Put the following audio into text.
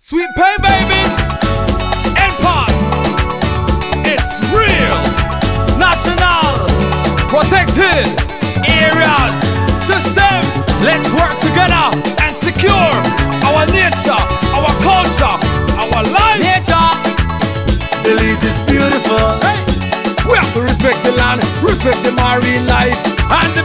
Sweet pay, baby. NPAS. It's real. National. Protected areas. System. Let's work together and secure our nature, our culture, our life. Nature. Belize is beautiful. Hey. We have to respect the land, respect the marine life, and the